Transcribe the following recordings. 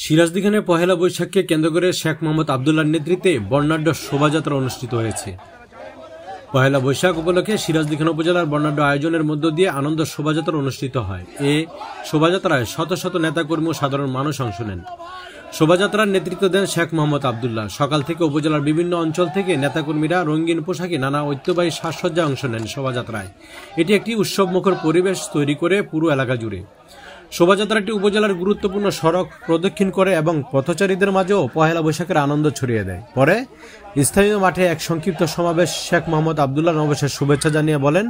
সিরাজদিখানে পহেলা বৈশাখকে কেন্দ্র করে শেখ মোহাম্মদ আবদুল্লাহর নেতৃত্বে বর্ণাঢ্য শোভাযাত্রা অনুষ্ঠিত হয়েছে। পহেলা বৈশাখ উপলক্ষে সিরাজদিখান উপজেলার বর্ণাঢ্য আয়োজনের মধ্য দিয়ে আনন্দ শোভাযাত্রা অনুষ্ঠিত হয়। এ শোভাযাত্রায় শত শত নেতাকর্মী ও সাধারণ মানুষ অংশ নেন। শোভাযাত্রার নেতৃত্ব দেন শেখ মোহাম্মদ আবদুল্লাহ। সকাল থেকে উপজেলার বিভিন্ন অঞ্চল থেকে নেতাকর্মীরা রঙিন পোশাকে নানা ঐতিহ্যবাহী সাজসজ্জায় অংশ নেন। শোভাযাত্রায় এটি একটি উৎসবমুখর পরিবেশ তৈরি করে পুরো এলাকা জুড়ে। শোভাযাত্রাটি উপজেলার গুরুত্বপূর্ণ সড়ক প্রদক্ষিণ করে এবং পথচারীদের মাঝেও পহেলা বৈশাখের আনন্দ ছড়িয়ে দেয়। পরে স্থানীয় মাঠে এক সংক্ষিপ্ত সমাবেশ শেখ মোহাম্মদ আবদুল্লাহ নববর্ষের শুভেচ্ছা জানিয়ে বলেন,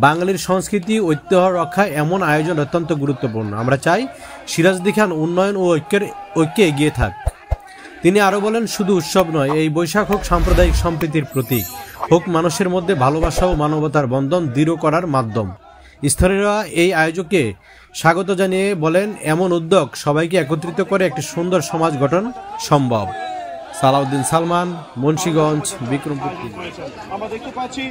বাঙালির সংস্কৃতি ঐতিহ্য রক্ষায় এমন আয়োজন অত্যন্ত গুরুত্বপূর্ণ। আমরা চাই সিরাজদিখান উন্নয়ন ও ঐক্যে এগিয়ে থাক। তিনি আরও বলেন, শুধু উৎসব নয়, এই বৈশাখ হোক সাম্প্রদায়িক সম্প্রীতির প্রতীক, হোক মানুষের মধ্যে ভালোবাসা ও মানবতার বন্ধন দৃঢ় করার মাধ্যম। স্থানীয়রা এই আয়োজনকে স্বাগত জানিয়ে বলেন, এমন উদ্যোগ সবাইকে একত্রিত করে একটি সুন্দর সমাজ গঠন সম্ভব। সালাউদ্দিন সালমান, মুন্সিগঞ্জ, বিক্রমপুর। আমরা দেখতে পাচ্ছি